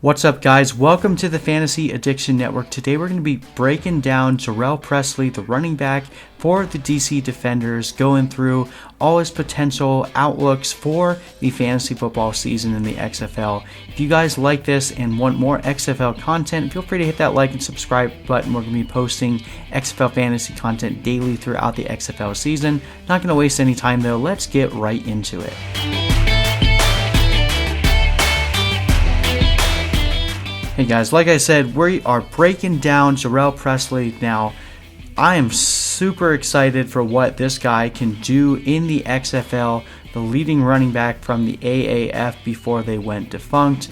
What's up, guys? Welcome to the Fantasy Addiction Network. Today we're going to be breaking down JHURREL Pressleigh, the running back for the DC Defenders, going through all his potential outlooks for the fantasy football season in the XFL. If you guys like this and want more XFL content, feel free to hit that like and subscribe button. We're going to be posting XFL fantasy content daily throughout the XFL season. Not going to waste any time though. Let's get right into it. Hey guys, like I said, we are breaking down JHURREL Pressleigh now. I am super excited for what this guy can do in the XFL, the leading running back from the AAF before they went defunct.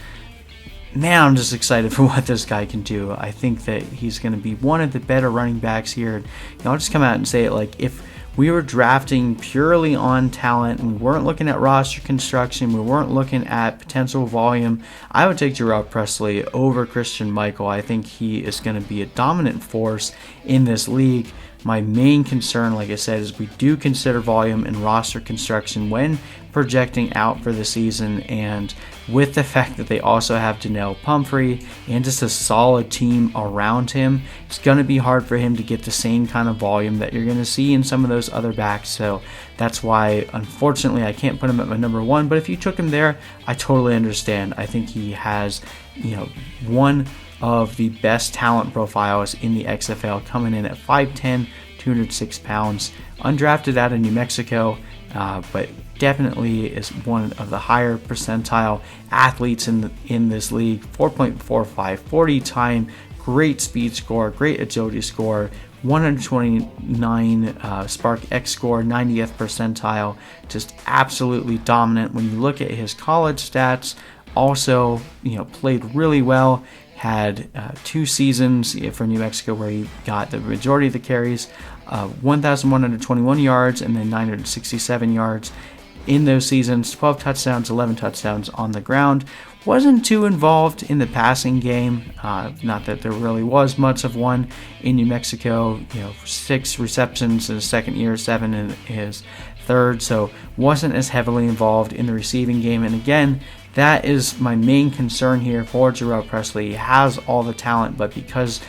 Man, I'm just excited for what this guy can do. I think that he's going to be one of the better running backs here. I'll just come out and say it, like, if we were drafting purely on talent and we weren't looking at roster construction, we weren't looking at potential volume, I would take JHURREL Pressleigh over Christian Michael. I think he is going to be a dominant force in this league. My main concern, like I said, is we do consider volume and roster construction when projecting out for the season, and with the fact that they also have Donnell Pumphrey and just a solid team around him, it's going to be hard for him to get the same kind of volume that you're going to see in some of those other backs. So that's why, unfortunately, I can't put him at my number one, but if you took him there, I totally understand. I think he has, one of the best talent profiles in the XFL, coming in at 5'10", 206 pounds, undrafted out of New Mexico, but definitely is one of the higher percentile athletes in this league. 4.45 40 time, great speed score, great agility score, 129 Spark X score, 90th percentile, just absolutely dominant. When you look at his college stats, also played really well. Had 2 seasons for New Mexico where he got the majority of the carries, 1,121 yards and then 967 yards in those seasons, 12 touchdowns, 11 touchdowns on the ground. Wasn't too involved in the passing game, not that there really was much of one in New Mexico. 6 receptions in his second year, 7 in his third, so wasn't as heavily involved in the receiving game. And again, that is my main concern here for JHURREL Pressleigh. He has all the talent, but because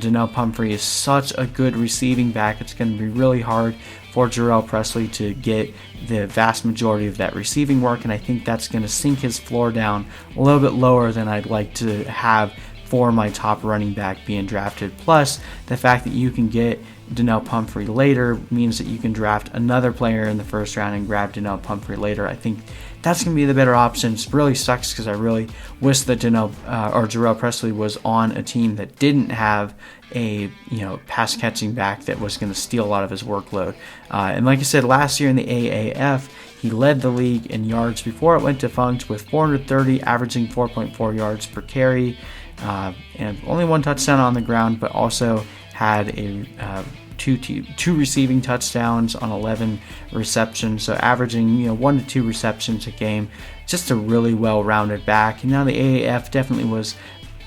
Donnell Pumphrey is such a good receiving back, it's going to be really hard for JHURREL Pressleigh to get the vast majority of that receiving work, and I think that's going to sink his floor down a little bit lower than I'd like to have for my top running back being drafted. Plus, the fact that you can get Donnell Pumphrey later means that you can draft another player in the first round and grab Donnell Pumphrey later. I think that's going to be the better option. It really sucks because I really wish that JHURREL Pressleigh was on a team that didn't have a pass catching back that was going to steal a lot of his workload. And like I said, last year in the AAF, he led the league in yards before it went defunct with 430, averaging 4.4 yards per carry, and only 1 touchdown on the ground, but also had a two receiving touchdowns on 11 receptions, so averaging 1 to 2 receptions a game. Just a really well-rounded back. And now the AAF definitely was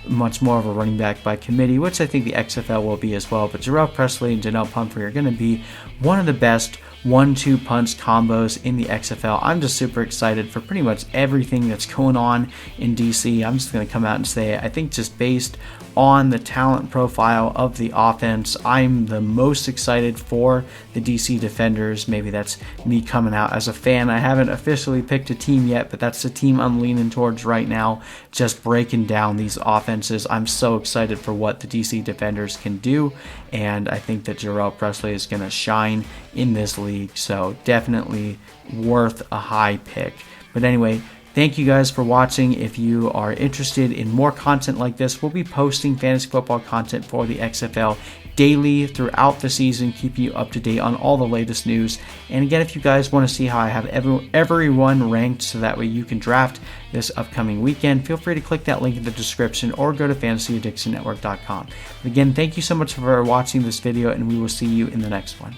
much more of a running back by committee, which I think the XFL will be as well. But JHURREL Pressleigh and Donnell Pumphrey are going to be one of the best 1-2 punch combos in the XFL. I'm just super excited for pretty much everything that's going on in DC. I'm just going to come out and say I think just based on the talent profile of the offense, I'm the most excited for the DC Defenders. Maybe that's me coming out as a fan. I haven't officially picked a team yet, but that's the team I'm leaning towards right now, just breaking down these offenses. I'm so excited for what the DC Defenders can do, and I think that JHURREL Pressleigh is going to shine in this league, so definitely worth a high pick. But anyway, thank you guys for watching. If you are interested in more content like this, we'll be posting fantasy football content for the XFL daily throughout the season, keeping you up to date on all the latest news. And again, if you guys want to see how I have everyone ranked so that way you can draft this upcoming weekend, feel free to click that link in the description or go to fantasyaddictionnetwork.com. Again, thank you so much for watching this video, and we will see you in the next one.